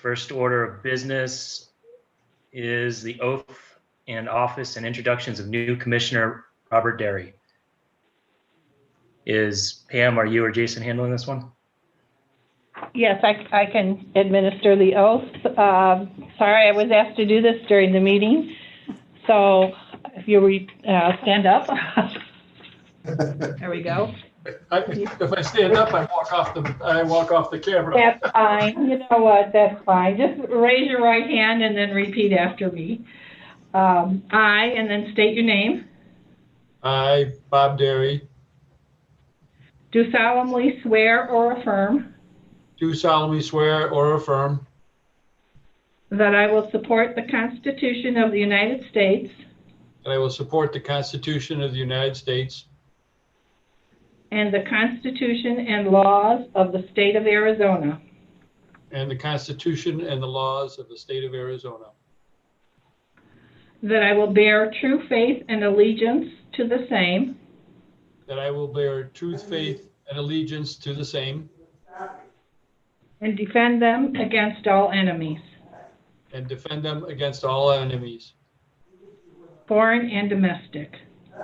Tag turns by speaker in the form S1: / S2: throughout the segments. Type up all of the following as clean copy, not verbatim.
S1: First order of business is the oath and office and introductions of new Commissioner Robert Derry. Is Pam, are you or Jason handling this one?
S2: Yes, I can administer the oath. Sorry, I was asked to do this during the meeting. So if you stand up. There we go.
S3: If I stand up, I walk off the camera.
S2: That's fine. You know what? That's fine. Just raise your right hand and then repeat after me. I, and then state your name.
S3: I, Bob Derry,
S2: Do solemnly swear or affirm
S3: do solemnly swear or affirm
S2: that I will support the Constitution of the United States
S3: that I will support the Constitution of the United States
S2: and the Constitution and laws of the state of Arizona,
S3: and the Constitution and the laws of the state of Arizona,
S2: that I will bear true faith and allegiance to the same
S3: that I will bear true faith and allegiance to the same,
S2: and defend them against all enemies,
S3: and defend them against all enemies,
S2: foreign and domestic,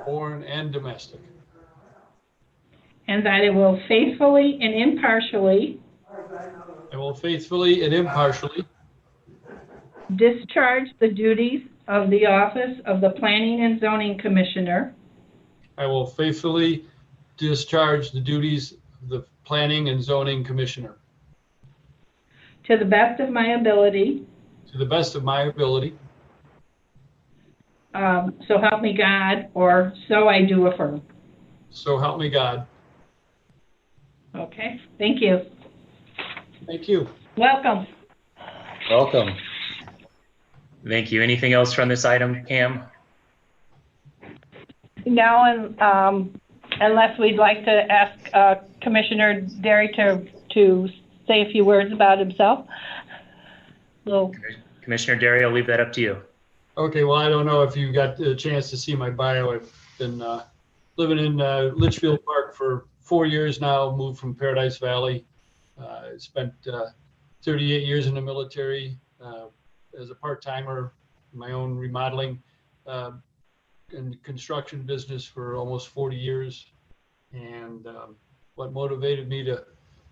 S3: foreign and domestic,
S2: and that I will faithfully and impartially
S3: I will faithfully and impartially
S2: discharge the duties of the office of the Planning and Zoning Commissioner
S3: I will faithfully discharge the duties of the Planning and Zoning Commissioner
S2: to the best of my ability,
S3: to the best of my ability.
S2: so help me God, or so I do affirm.
S3: So help me God.
S2: Okay, thank you.
S3: Thank you.
S2: Welcome.
S1: Welcome. Thank you. Anything else from this item, Pam?
S2: No, and unless we'd like to ask Commissioner Derry to say a few words about himself. So,
S1: Commissioner Derry, I'll leave that up to you.
S3: Okay, well, I don't know if you got a chance to see my bio. I've been living in Litchfield Park for 4 years now, moved from Paradise Valley. Spent 38 years in the military as a part-timer, my own remodeling and construction business for almost 40 years. And what motivated me to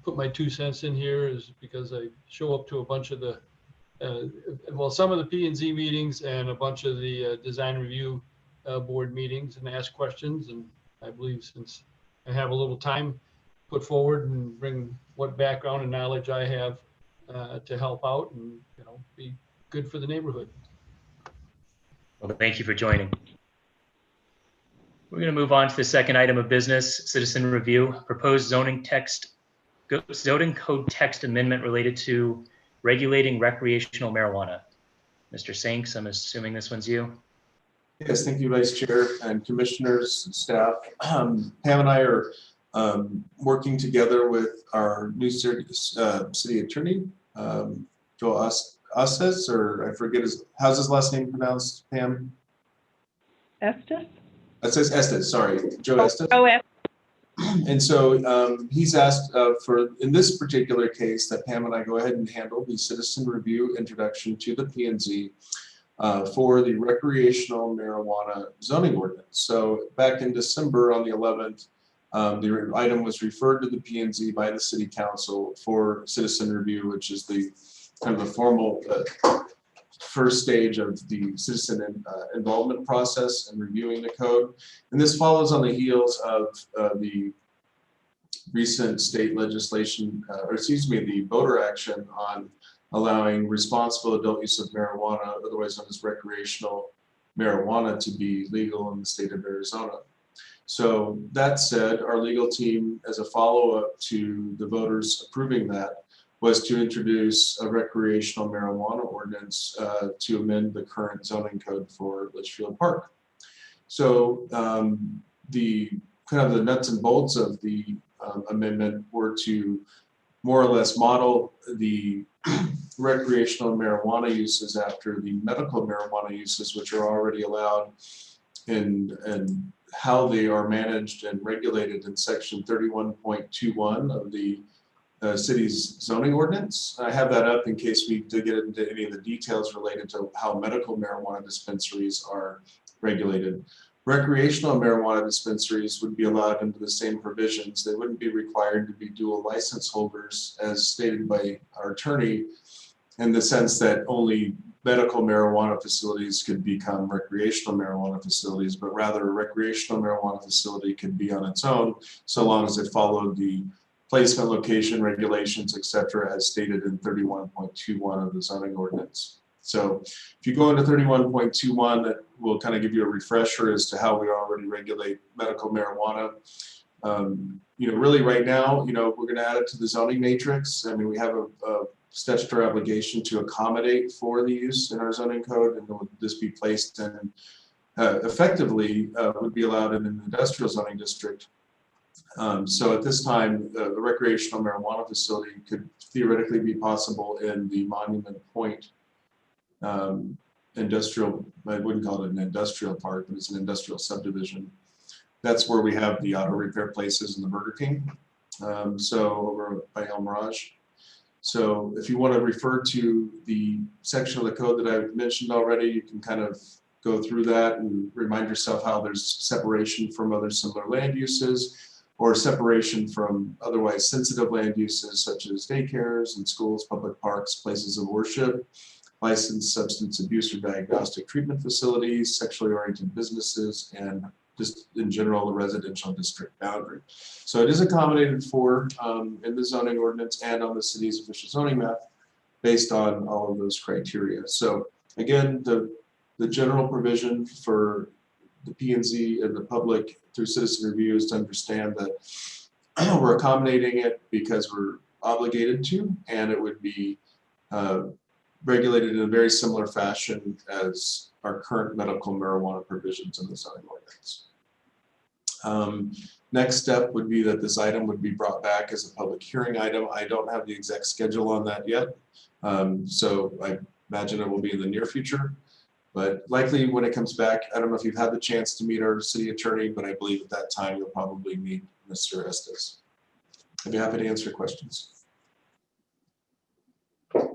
S3: put my 2 cents in here is because I show up to a bunch of the, some of the P&Z meetings and a bunch of the design review board meetings and ask questions. And I believe since I have a little time, put forward and bring what background and knowledge I have to help out and be good for the neighborhood.
S1: Well, thank you for joining. We're going to move on to the second item of business, citizen review, proposed zoning code text amendment related to regulating recreational marijuana. Mr. Sanks, I'm assuming this one's you.
S4: Yes, thank you, Vice Chair and Commissioners and staff. Pam and I are working together with our new city attorney, Joel Estes, or I forget how's his last name pronounced, Pam?
S2: Estes?
S4: It says Estes, sorry, Joe Estes.
S2: Oh, Estes.
S4: And so he's asked for, in this particular case, that Pam and I go ahead and handle the citizen review introduction to the P&Z for the recreational marijuana zoning ordinance. So back in December on the 11th, the item was referred to the P&Z by the City Council for citizen review, which is the kind of the formal first stage of the citizen involvement process and reviewing the code. And this follows on the heels of the recent state legislation, the voter action on allowing responsible adult use of marijuana, otherwise known as recreational marijuana, to be legal in the state of Arizona. So that said, our legal team, as a follow-up to the voters approving that, was to introduce a recreational marijuana ordinance to amend the current zoning code for Litchfield Park. So the kind of the nuts and bolts of the amendment were to more or less model the recreational marijuana uses after the medical marijuana uses, which are already allowed, and how they are managed and regulated in section 31.21 of the city's zoning ordinance. I have that up in case we do get into any of the details related to how medical marijuana dispensaries are regulated. Recreational marijuana dispensaries would be allowed under the same provisions. They wouldn't be required to be dual license holders as stated by our attorney, in the sense that only medical marijuana facilities could become recreational marijuana facilities, but rather a recreational marijuana facility could be on its own so long as it followed the placement, location, regulations, et cetera, as stated in 31.21 of the zoning ordinance. So if you go into 31.21, that will kind of give you a refresher as to how we already regulate medical marijuana. Really right now, we're going to add it to the zoning matrix. I mean, we have a statutory obligation to accommodate for the use in our zoning code, and would this be placed in effectively would be allowed in an industrial zoning district. So at this time, a recreational marijuana facility could theoretically be possible in the Monument Point industrial, I wouldn't call it an industrial park, but it's an industrial subdivision. That's where we have the auto repair places and the Burger King. So over by El Mirage. So if you want to refer to the section of the code that I've mentioned already, you can kind of go through that and remind yourself how there's separation from other similar land uses, or separation from otherwise sensitive land uses such as daycares and schools, public parks, places of worship, licensed substance abuse or diagnostic treatment facilities, sexually oriented businesses, and just in general, the residential district boundary. So it is accommodated for in the zoning ordinance and on the city's official zoning map based on all of those criteria. So again, the general provision for the P&Z and the public through citizen review is to understand that we're accommodating it because we're obligated to, and it would be regulated in a very similar fashion as our current medical marijuana provisions in the zoning ordinance. Next step would be that this item would be brought back as a public hearing item. I don't have the exact schedule on that yet, so I imagine it will be in the near future. But likely when it comes back, I don't know if you've had the chance to meet our city attorney, but I believe at that time you'll probably meet Mr. Estes. I'd be happy to answer questions.
S1: Do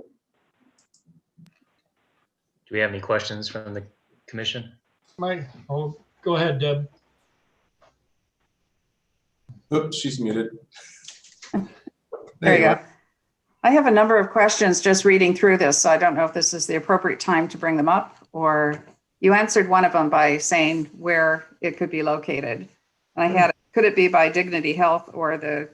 S1: we have any questions from the commission?
S3: Mike, oh, go ahead, Deb.
S4: Oops, she's muted.
S5: There you go. I have a number of questions just reading through this, so I don't know if this is the appropriate time to bring them up, or you answered one of them by saying where it could be located. And could it be by Dignity Health or the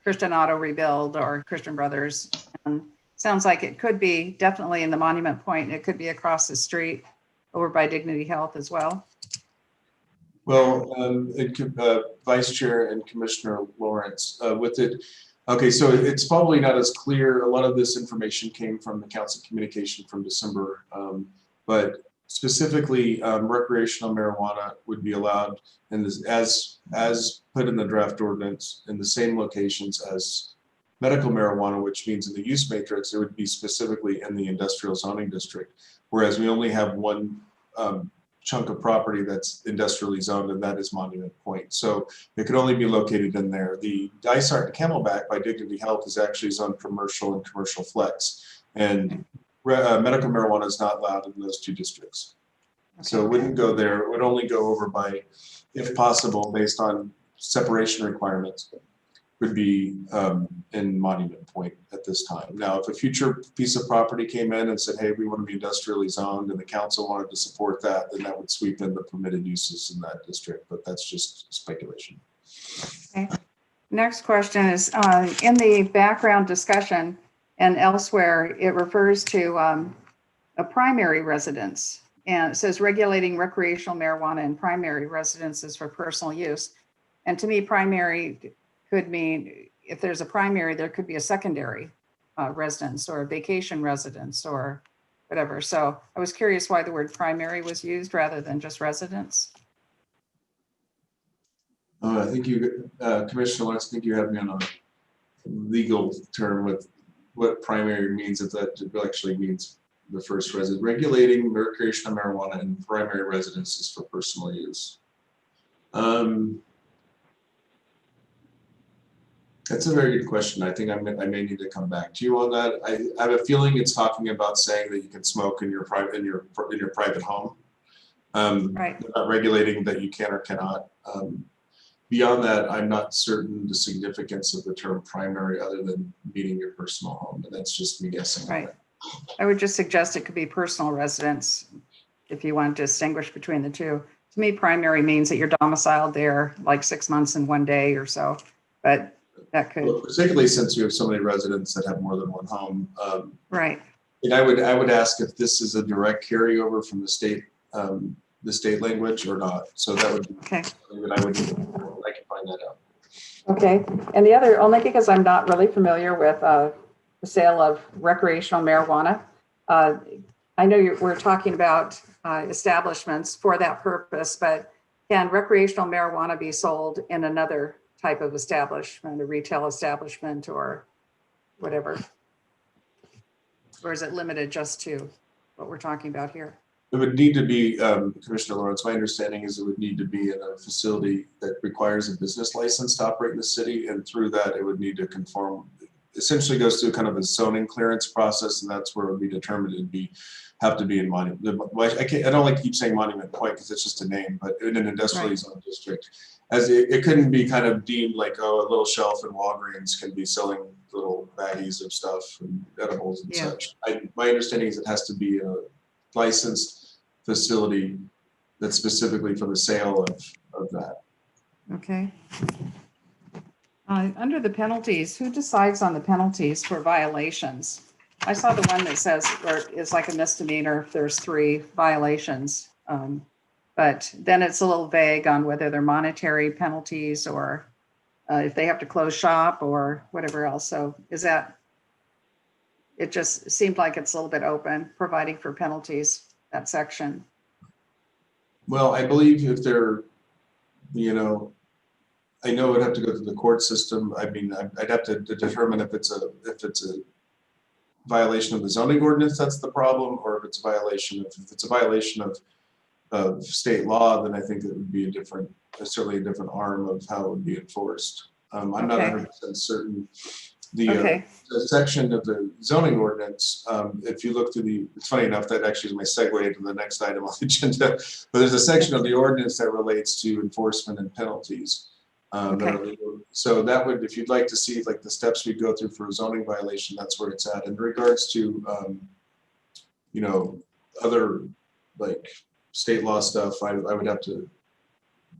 S5: Christian Auto Rebuild or Christian Brothers? And sounds like it could be definitely in the Monument Point. It could be across the street over by Dignity Health as well.
S4: Well, it could, Vice Chair and Commissioner Lawrence, with it. Okay, so it's probably not as clear. A lot of this information came from the council communication from December, but specifically recreational marijuana would be allowed in this, as put in the draft ordinance, in the same locations as medical marijuana, which means in the use matrix, it would be specifically in the industrial zoning district, whereas we only have one chunk of property that's industrially zoned, and that is Monument Point. So it could only be located in there. The Dysart and Camelback by Dignity Health is actually zoned commercial and commercial flex, and medical marijuana is not allowed in those two districts. So it wouldn't go there. It would only go over by, if possible, based on separation requirements, would be in Monument Point at this time. Now, if a future piece of property came in and said, hey, we want to be industrially zoned, and the council wanted to support that, then that would sweep in the permitted uses in that district, but that's just speculation.
S5: Okay. Next question is, in the background discussion and elsewhere, it refers to a primary residence, and it says regulating recreational marijuana in primary residences for personal use. And to me, primary could mean, if there's a primary, there could be a secondary residence or a vacation residence or whatever. So I was curious why the word primary was used rather than just residence.
S4: I think you, Commissioner Lawrence, I think you have me on a legal term with what primary means, if that actually means the first resident. Regulating recreational marijuana in primary residences for personal use. That's a very good question. I think I may need to come back to you on that. I have a feeling it's talking about saying that you can smoke in your private home.
S5: Right.
S4: Not regulating that you can or cannot. Beyond that, I'm not certain the significance of the term primary other than meeting your personal home, and that's just me guessing.
S5: Right. I would just suggest it could be personal residence if you want to distinguish between the two. To me, primary means that you're domiciled there like 6 months and 1 day or so, but that could.
S4: Well, particularly since we have so many residents that have more than one home.
S5: Right.
S4: And I would ask if this is a direct carryover from the state language or not. So that would be
S5: Okay.
S4: something that I can find that out.
S5: Okay. And the other, only because I'm not really familiar with the sale of recreational marijuana. I know we're talking about establishments for that purpose, but can recreational marijuana be sold in another type of establishment, a retail establishment or whatever? Or is it limited just to what we're talking about here?
S4: It would need to be, Commissioner Lawrence, my understanding is it would need to be in a facility that requires a business license to operate in the city. And through that, it would need to conform, essentially goes through kind of a zoning clearance process. And that's where it would be determined have to be in Monument. I don't like to keep saying Monument Point because it's just a name, but in an industrially zoned district, as it couldn't be kind of deemed like, oh, a little shelf in Walgreens can be selling little baggies of stuff and edibles and such. My understanding is it has to be a licensed facility that's specifically for the sale of that.
S5: Okay. Under the penalties, who decides on the penalties for violations? I saw the one that says, or is like a misdemeanor if there's 3 violations. But then it's a little vague on whether they're monetary penalties or if they have to close shop or whatever else. So is that, it just seemed like it's a little bit open, providing for penalties, that section.
S4: Well, I believe if they're, I know it'd have to go through the court system. I mean, I'd have to determine if it's a violation of the zoning ordinance, that's the problem, or if it's a violation of state law, then I think it would be certainly a different arm of how it would be enforced. I'm not 100% certain. The section of the zoning ordinance, if you look through it's funny enough, that actually is my segue into the next item on the agenda, but there's a section of the ordinance that relates to enforcement and penalties. So that would, if you'd like to see like the steps we go through for a zoning violation, that's where it's at. In regards to, other like state law stuff, I would have to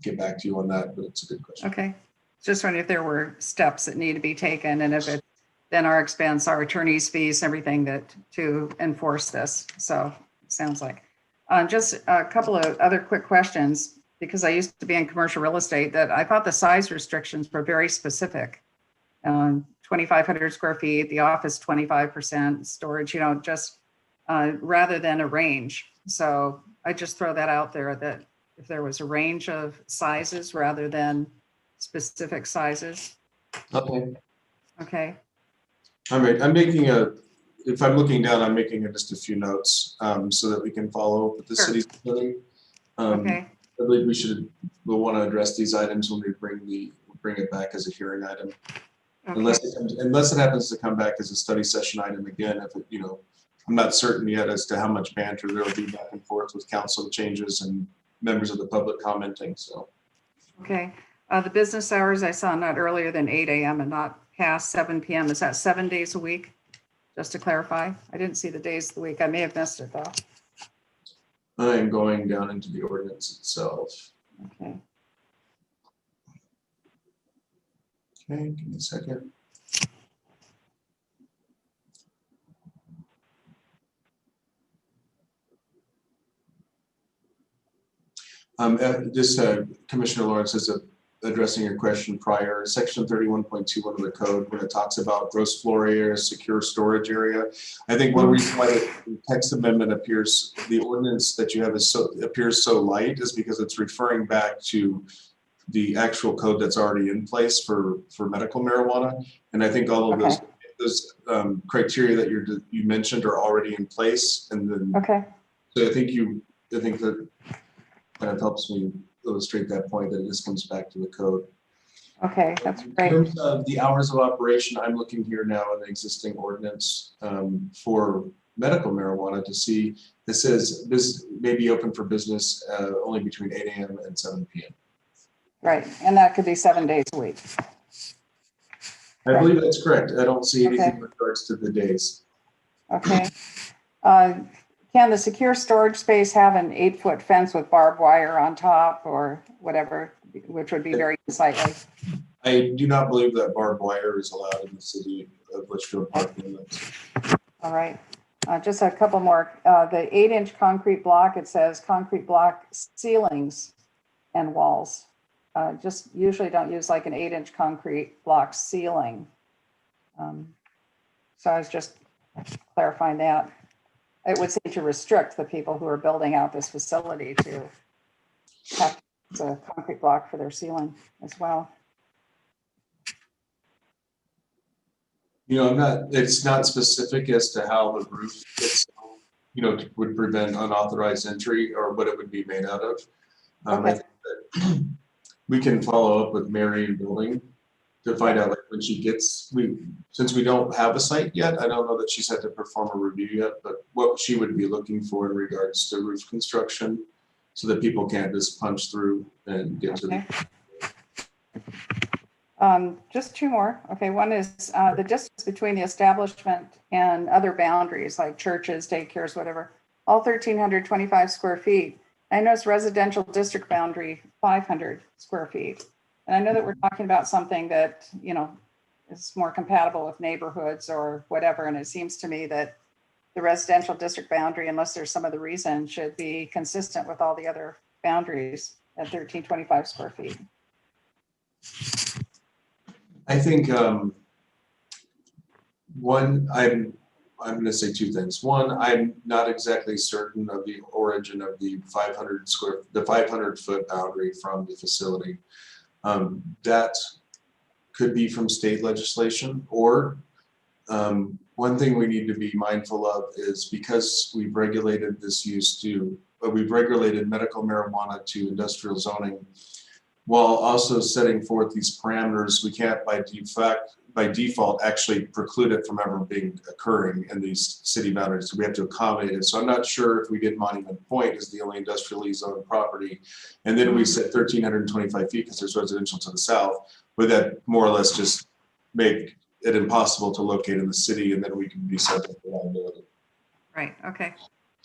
S4: get back to you on that, but it's a good question.
S5: Okay. Just wondering if there were steps that need to be taken and if it's then our expense, our attorney's fees, everything to enforce this. So it sounds like. Just a couple of other quick questions, because I used to be in commercial real estate, that I thought the size restrictions were very specific. 2,500 square feet, the office 25%, storage, just rather than a range. So I just throw that out there that if there was a range of sizes rather than specific sizes.
S4: Okay.
S5: Okay.
S4: All right. If I'm looking down, I'm making just a few notes so that we can follow up with the city's attorney.
S5: Okay.
S4: I believe we'll want to address these items when we bring it back as a hearing item.
S5: Okay.
S4: Unless it happens to come back as a study session item again, I'm not certain yet as to how much banter there will be back and forth with council changes and members of the public commenting, so.
S5: Okay. The business hours I saw not earlier than 8 a.m. and not past 7 p.m. Is that 7 days a week? Just to clarify, I didn't see the days of the week. I may have missed it though.
S4: I'm going down into the ordinance itself.
S5: Okay.
S4: Okay, give me a second. Commissioner Lawrence is addressing your question prior. Section 31.21 of the code, when it talks about gross floor area, secure storage area. I think one reason why the text amendment the ordinance that you have appears so light is because it's referring back to the actual code that's already in place for medical marijuana. And I think all of those criteria that you mentioned are already in place. And then, so I think that kind of helps me illustrate that point that this comes back to the code.
S5: Okay, that's
S4: In
S5: great.
S4: terms of the hours of operation, I'm looking here now in the existing ordinance for medical marijuana to see, this says this may be open for business only between 8 a.m. and 7 p.m.
S5: Right, and that could be 7 days a week.
S4: I believe that's correct. I don't see anything
S5: Okay.
S4: in regards to the days.
S5: Okay. Can the secure storage space have an 8-foot fence with barbed wire on top or whatever, which would be very unsightly?
S4: I do not believe that barbed wire is allowed in the city of Litchfield Park limits.
S5: All right. Just a couple more. The 8-inch concrete block, it says concrete block ceilings and walls. Just usually don't use like an 8-inch concrete block ceiling. So I was just clarifying that. It would seem to restrict the people who are building out this facility to have a concrete block for their ceiling as well.
S4: You know, it's not specific as to how the roof itself, you know, would prevent unauthorized entry or what it would be made out of. I
S5: Okay.
S4: think that we can follow up with Mary Building to find out like when she gets, since we don't have a site yet, I don't know that she's had to perform a review yet, but what she would be looking for in regards to roof construction so that people can't just punch through and get to the.
S5: Just two more. Okay, one is the distance between the establishment and other boundaries like churches, daycares, whatever, all 1,325 square feet. I know it's residential district boundary, 500 square feet. And I know that we're talking about something that, you know, is more compatible with neighborhoods or whatever. And it seems to me that the residential district boundary, unless there's some other reason, should be consistent with all the other boundaries at 1,325 square feet.
S4: I think one, I'm going to say two things. One, I'm not exactly certain of the origin of the 500-foot boundary from the facility. That could be from state legislation, or one thing we need to be mindful of is because we've regulated this use we've regulated medical marijuana to industrial zoning, while also setting forth these parameters, we can't by default actually preclude it from ever occurring in these city boundaries. So we have to accommodate it. So I'm not sure if we did Monument Point as the only industrially zoned property, and then we set 1,325 feet because there's residential to the south, would that more or less just make it impossible to locate in the city, and then we can be subject to liability.
S5: Right, okay.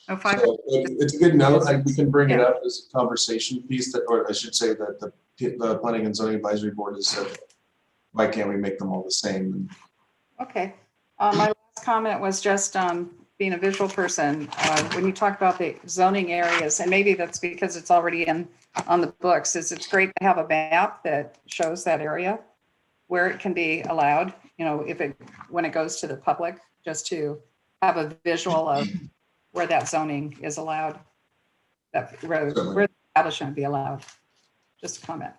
S5: Oh,
S4: So it's a good note. We can bring it
S5: Yeah.
S4: up as a conversation piece or I should say that the Planning and Zoning Advisory Board has said, why can't we make them all the same?
S5: Okay. My last comment was just being a visual person. When you talk about the zoning areas, and maybe that's because it's already on the books, it's great to have a map that shows that area where it can be allowed, you know, when it goes to the public, just to have a visual of where that zoning is allowed, where the establishment would be allowed. Just a comment.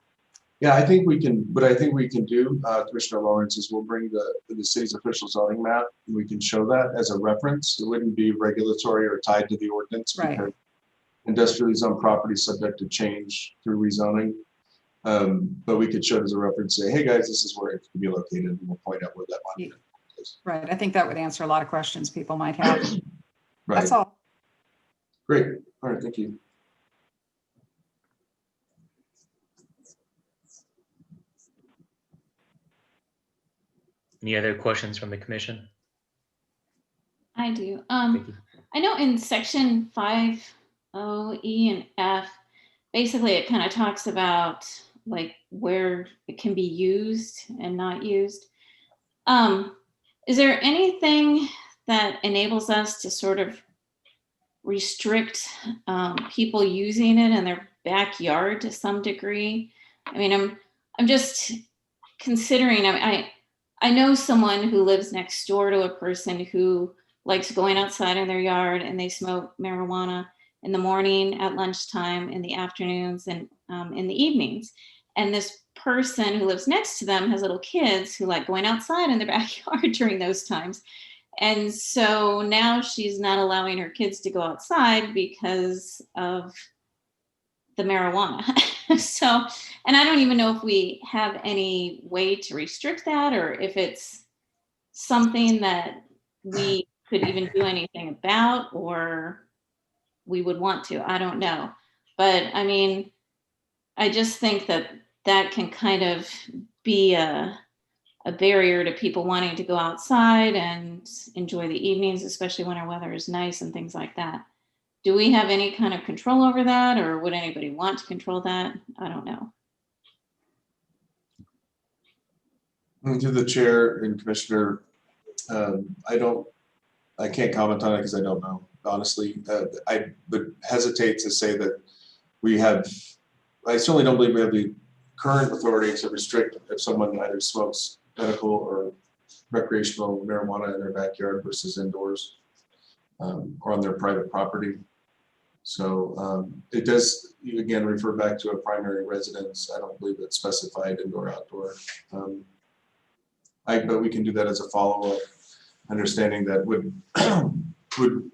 S4: Yeah, I think we can, what I think we can do, Commissioner Lawrence, is we'll bring the city's official zoning map and we can show that as a reference. It wouldn't be regulatory or tied to the ordinance.
S5: Right.
S4: Because industrially zoned property subject to change through rezoning. But we could show it as a reference, say, hey guys, this is where it could be located, and we'll point out where that monument is.
S5: Right. I think that would answer a lot of questions people might have.
S4: Right.
S5: That's all.
S4: Great. All right. Thank you.
S1: Any other questions from the commission?
S6: I do.
S1: Vicky?
S6: I know in section 5, E and F, basically it kind of talks about like where it can be used and not used. Is there anything that enables us to sort of restrict people using it in their backyard to some degree? I mean, I'm just considering. I know someone who lives next door to a person who likes going outside in their yard and they smoke marijuana in the morning, at lunchtime, in the afternoons, and in the evenings. And this person who lives next to them has little kids who like going outside in their backyard during those times. And so now she's not allowing her kids to go outside because of the marijuana. So, and I don't even know if we have any way to restrict that, or if it's something that we could even do anything about, or we would want to. I don't know. But I mean, I just think that that can kind of be a barrier to people wanting to go outside and enjoy the evenings, especially when our weather is nice and things like that. Do we have any kind of control over that, or would anybody want to control that? I don't know.
S4: To the chair and commissioner, I can't comment on it because I don't know, honestly. I would hesitate to say that I certainly don't believe we have the current authority to restrict if someone either smokes medical or recreational marijuana in their backyard versus indoors, or on their private property. So it does, again, refer back to a primary residence. I don't believe it's specified indoor, outdoor. But we can do that as a follow-up, understanding that would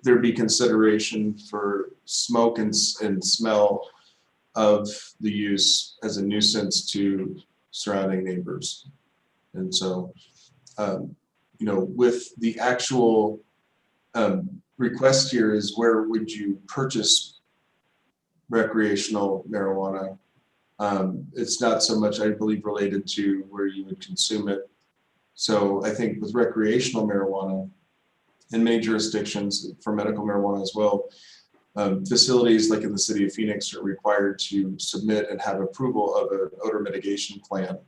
S4: there be consideration for smoke and smell of the use as a nuisance to surrounding neighbors. And so, with the actual request here is, where would you purchase recreational marijuana? It's not so much, I believe, related to where you would consume it. So I think with recreational marijuana, in many jurisdictions, for medical marijuana as well, facilities like in the city of Phoenix are required to submit and have approval of an odor mitigation plan,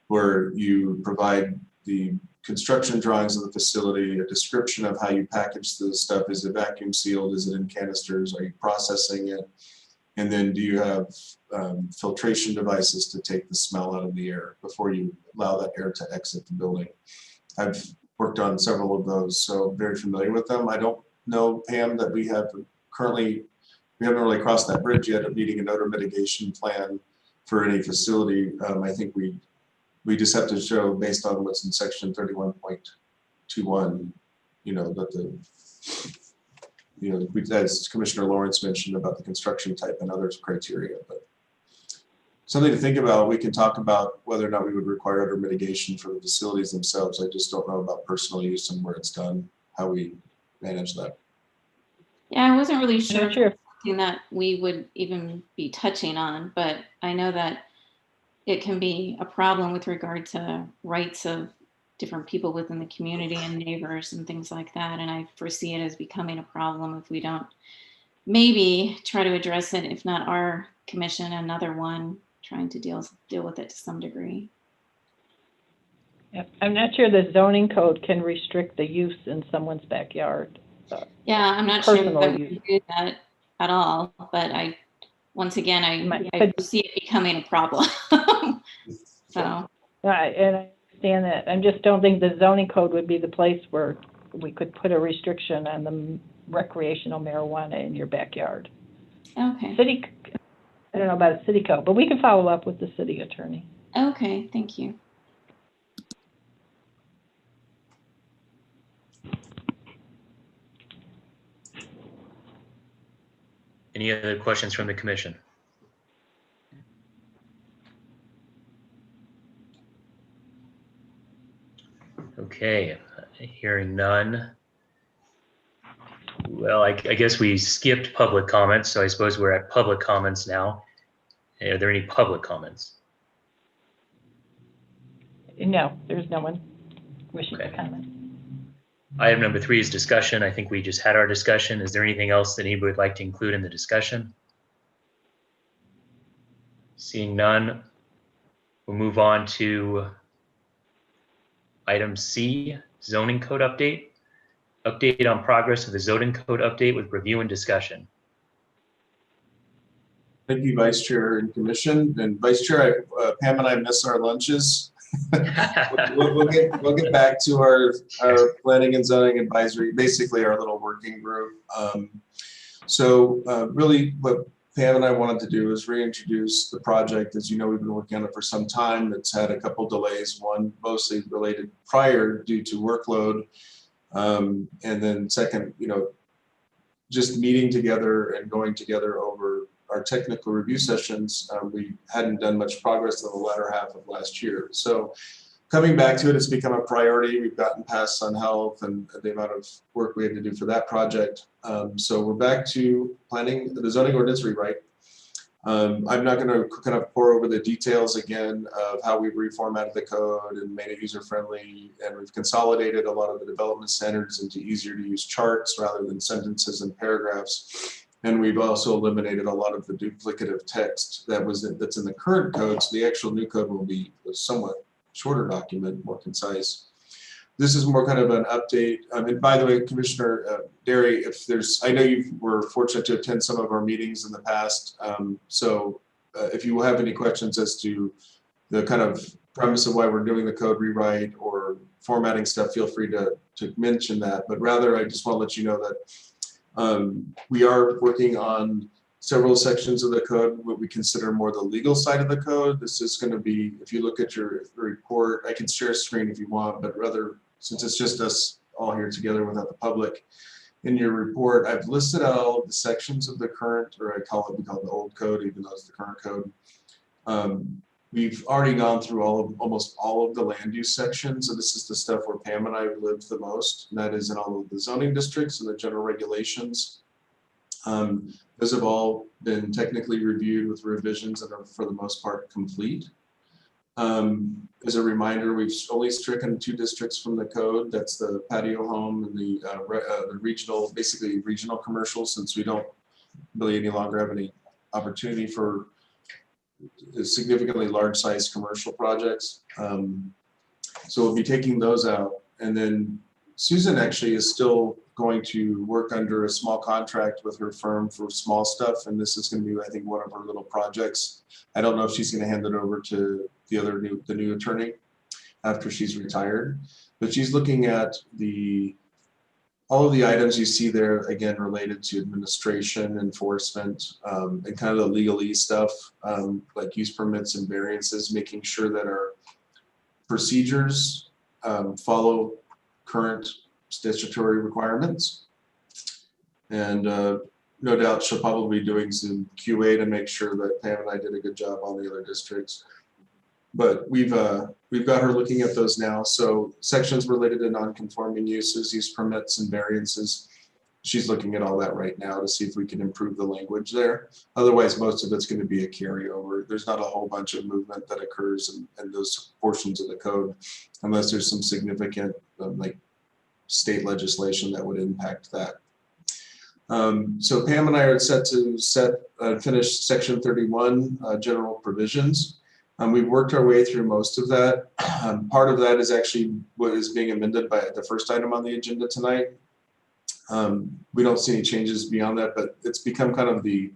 S4: where you provide the construction drawings of the facility, a description of how you package the stuff. Is it vacuum sealed? Is it in canisters? Are you processing it? And then do you have filtration devices to take the smell out of the air before you allow that air to exit the building? I've worked on several of those, so very familiar with them. I don't know, Pam, that we haven't really crossed that bridge yet of needing an odor mitigation plan for any facility. I think we just have to show, based on what's in section 31.21, that as Commissioner Lawrence mentioned about the construction type and others criteria, but something to think about. We can talk about whether or not we would require odor mitigation for the facilities themselves. I just don't know about personal use and where it's done, how we manage that.
S6: Yeah, I wasn't really sure
S2: Not
S6: if
S2: sure.
S6: it's something that we would even be touching on, but I know that it can be a problem with regard to rights of different people within the community and neighbors and things like that. And I foresee it as becoming a problem if we don't maybe try to address it, if not our commission, another one trying to deal with it to some degree.
S2: Yep. I'm not sure the zoning code can restrict the use in someone's backyard.
S6: Yeah, I'm not sure
S2: Personal
S6: that we
S2: use.
S6: can do that at all, but once again, I see it becoming a problem. So.
S2: Right, and I understand that. I just don't think the zoning code would be the place where we could put a restriction on the recreational marijuana in your backyard.
S6: Okay.
S2: I don't know about a city code, but we can follow up with the city attorney.
S6: Okay, thank you.
S1: Any other questions from the commission? Okay, hearing none. Well, I guess we skipped public comments, so I suppose we're at public comments now. Are there any public comments?
S2: No, there's no one wishing to
S1: Okay.
S2: comment.
S1: Item number 3 is discussion. I think we just had our discussion. Is there anything else that anybody would like to include in the discussion? Seeing none, we'll move on to item C, zoning code update. Update on progress of the zoning code update with review and discussion.
S4: Thank you, Vice Chair and Commission. And Vice Chair, Pam and I miss our lunches. We'll get back to our planning and zoning advisory, basically our little working group. Really what Pam and I wanted to do is reintroduce the project. As you know, we've been working on it for some time. It's had a couple delays, one mostly related prior due to workload. And then second, just meeting together and going together over our technical review sessions, we hadn't done much progress in the latter half of last year. So coming back to it, it's become a priority. We've gotten past Sun Health and the amount of work we had to do for that project. So we're back to planning the zoning ordinance rewrite. I'm not going to kind of pour over the details again of how we've reformatted the code and made it user-friendly, and we've consolidated a lot of the development standards into easier-to-use charts rather than sentences and paragraphs. And we've also eliminated a lot of the duplicative text that's in the current code, so the actual new code will be a somewhat shorter document, more concise. This is more kind of an update. And by the way, Commissioner Derry, I know you were fortunate to attend some of our meetings in the past. So if you have any questions as to the kind of premise of why we're doing the code rewrite or formatting stuff, feel free to mention that. But rather, I just want to let you know that we are working on several sections of the code, what we consider more the legal side of the code. This is going to be, if you look at your report, I can share a screen if you want, but rather, since it's just us all here together without the public, in your report, I've listed out all of the sections of the current, or we call it the old code, even though it's the current code. We've already gone through almost all of the land use sections, and this is the stuff where Pam and I have lived the most, and that is in all of the zoning districts and the general regulations. Those have all been technically reviewed with revisions and are for the most part complete. As a reminder, we've only stricken 2 districts from the code. That's the patio home and the regional, basically regional commercial, since we don't really any longer have any opportunity for significantly large size commercial projects. So we'll be taking those out. And then Susan actually is still going to work under a small contract with her firm for small stuff. And this is going to be, I think, one of her little projects. I don't know if she's going to hand it over to the new attorney after she's retired, but she's looking at all of the items you see there, again, related to administration, enforcement, and kind of the legalese stuff, like use permits and variances, making sure that our procedures follow current statutory requirements. And no doubt she'll probably be doing some QA to make sure that Pam and I did a good job on the other districts. But we've got her looking at those now. So sections related to non-conforming uses, use permits and variances, she's looking at all that right now to see if we can improve the language there. Otherwise, most of it's going to be a carryover. There's not a whole bunch of movement that occurs in those portions of the code, unless there's some significant like state legislation that would impact that. So Pam and I are set to finish section 31, general provisions. We've worked our way through most of that. Part of that is actually what is being amended by the first item on the agenda tonight. We don't see any changes beyond that, but it's become kind of the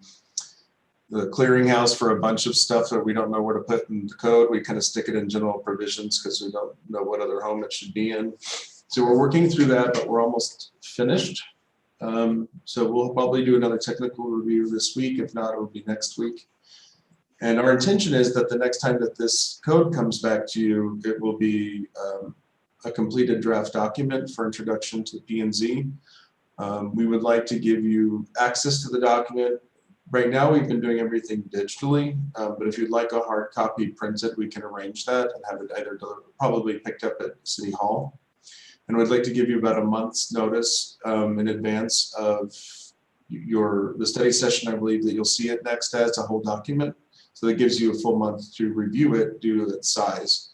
S4: clearinghouse for a bunch of stuff that we don't know where to put in the code. We kind of stick it in general provisions because we don't know what other home it should be in. So we're working through that, but we're almost finished. So we'll probably do another technical review this week. If not, it'll be next week. And our intention is that the next time that this code comes back to you, it will be a completed draft document for introduction to P&Z. We would like to give you access to the document. Right now, we've been doing everything digitally, but if you'd like a hard copy printed, we can arrange that and have it either probably picked up at City Hall. And we'd like to give you about a month's notice in advance of the study session. I believe that you'll see it next as a whole document. So that gives you a full month to review it due to its size.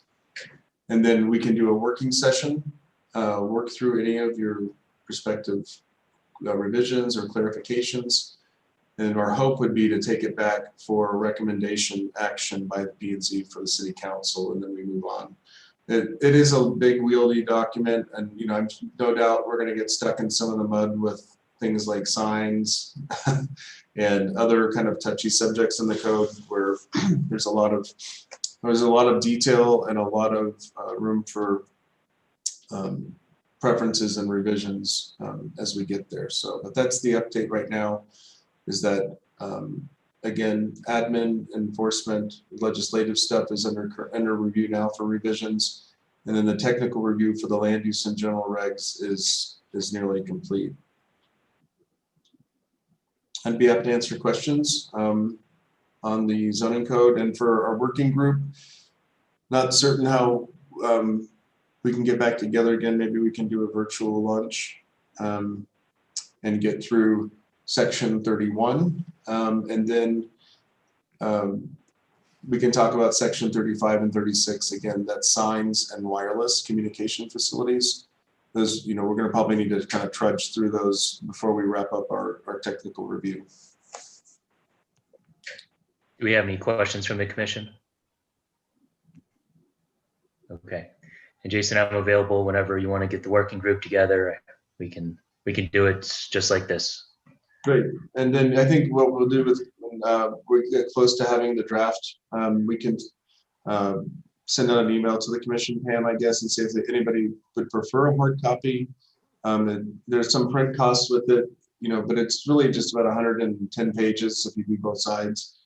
S4: And then we can do a working session, work through any of your prospective revisions or clarifications. And our hope would be to take it back for a recommendation action by the P&Z for the City Council, and then we move on. It is a big wieldy document, and I'm no doubt we're going to get stuck in some of the mud with things like signs and other kind of touchy subjects in the code where there's a lot of detail and a lot of room for preferences and revisions as we get there. So, but that's the update right now, is that again, admin, enforcement, legislative stuff is under review now for revisions, and then the technical review for the land use and general regs is nearly complete. I'd be happy to answer questions on the zoning code. And for our working group, not certain how we can get back together again. Maybe we can do a virtual lunch and get through section 31. And then we can talk about section 35 and 36. Again, that's signs and wireless communication facilities. Those, we're going to probably need to kind of trudge through those before we wrap up our technical review.
S1: Do we have any questions from the commission? Okay. And Jason, I'm available whenever you want to get the working group together. We can do it just like this.
S4: Great. And then I think what we'll do with we get close to having the draft, we can send out an email to the commission, Pam, I guess, and see if anybody would prefer a hard copy. And there's some print costs with it, but it's really just about 110 pages if you do both sides.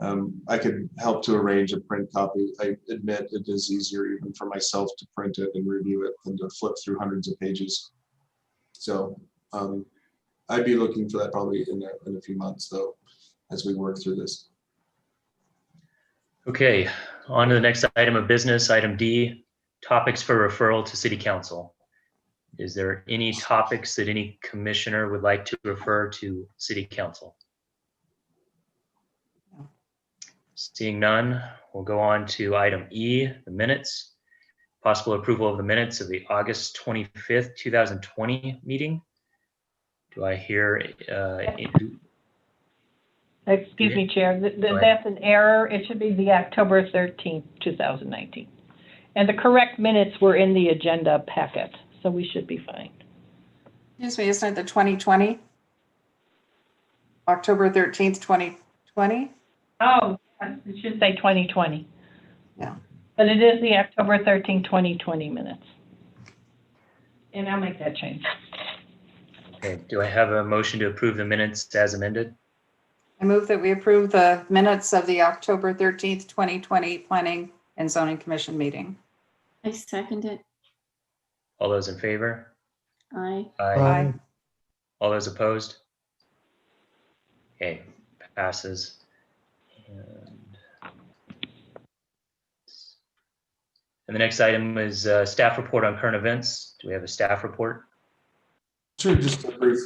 S4: I could help to arrange a print copy. I admit it is easier even for myself to print it and review it than to flip through hundreds of pages. So I'd be looking for that probably in a few months, though, as we work through this.
S1: Okay, on to the next item of business, item D, topics for referral to City Council. Is there any topics that any commissioner would like to refer to City Council? Seeing none, we'll go on to item E, the minutes. Possible approval of the minutes of the August 25th, 2020 meeting. Do I hear?
S2: Excuse me, Chair, that's an error. It should be the October 13th, 2019. And the correct minutes were in the agenda packet, so we should be fine.
S5: Excuse me, isn't it the 2020? October 13th, 2020?
S2: Oh, it should say 2020.
S5: Yeah.
S2: But it is the October 13th, 2020 minutes. And I'll make that change.
S1: Okay, do I have a motion to approve the minutes as amended?
S5: I move that we approve the minutes of the October 13th, 2020 Planning and Zoning Commission meeting.
S6: I second it.
S1: All those in favor?
S6: Aye.
S5: Aye.
S1: All those opposed? Okay, passes. And the next item is staff report on current events. Do we have a staff report?
S4: Sure, just a brief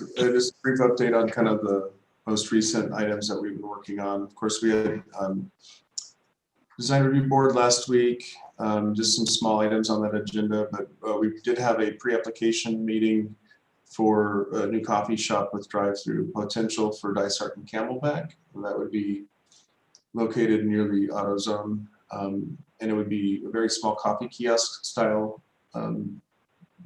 S4: update on kind of the most recent items that we've been working on. Of course, we had design review board last week, just some small items on that agenda, but we did have a pre-application meeting for a new coffee shop with drive-through potential for Dysart and Camelback. And that would be located near the AutoZone. And it would be a very small coffee kiosk style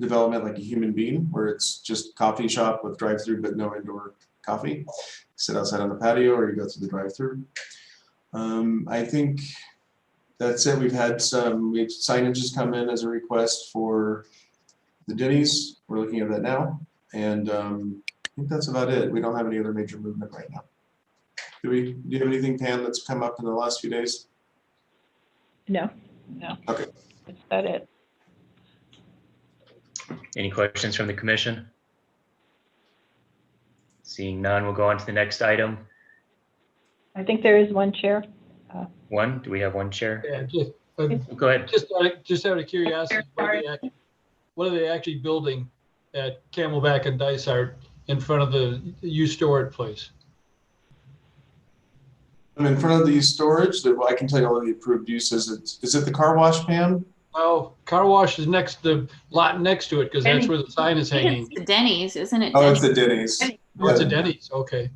S4: development, like a human being, where it's just coffee shop with drive-through but no indoor coffee. Sit outside on the patio or you go through the drive-through. I think that's it. We've had signages come in as a request for the Denny's. We're looking at that now. And I think that's about it. We don't have any other major movement right now. Do you have anything, Pam, that's come up in the last few days?
S2: No.
S4: Okay.
S2: That's about it.
S1: Any questions from the commission? Seeing none, we'll go on to the next item.
S2: I think there is one, Chair.
S1: One, do we have one chair?
S3: Yeah,
S1: Go ahead.
S3: just out of curiosity, what are they actually building at Camelback and Dysart in front of the used storage place?
S4: I'm in front of the storage. I can tell you all the approved uses. Is it the car wash, Pam?
S3: Oh, car wash is the lot next to it, because that's where the sign is hanging.
S6: It's the Denny's, isn't it?
S4: Oh, it's the Denny's.
S3: Oh, it's a Denny's, okay.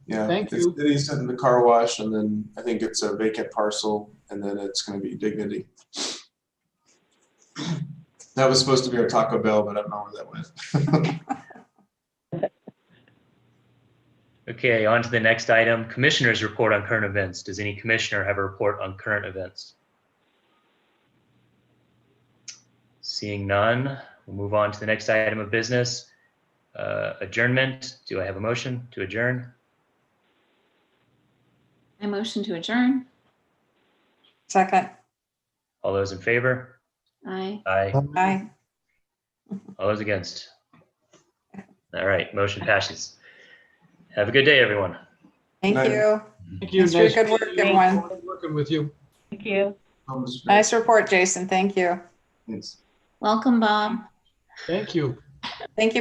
S4: Yeah,
S3: Thank
S4: it's
S3: you.
S4: Denny's and the car wash, and then I think it's a vacant parcel, and then it's going to be Dignity. That was supposed to be our Taco Bell, but I don't know where that went.
S1: Okay, on to the next item. Commissioners report on current events. Does any commissioner have a report on current events? Seeing none, we'll move on to the next item of business. Adjournment. Do I have a motion to adjourn?
S6: I motion to adjourn.
S5: Second.
S1: All those in favor?
S6: Aye.
S1: Aye.
S5: Aye.
S1: All those against? All right, motion passes. Have a good day, everyone.
S5: Thank
S4: Night.
S5: you.
S3: Thank you.
S5: Thanks for your
S3: Nice
S5: good work,
S3: meeting you.
S5: everyone.
S3: Look forward to Working with you.
S2: Thank you.
S5: Nice report, Jason. Thank you.
S4: Thanks.
S6: Welcome, Bob.
S3: Thank you.
S5: Thank you.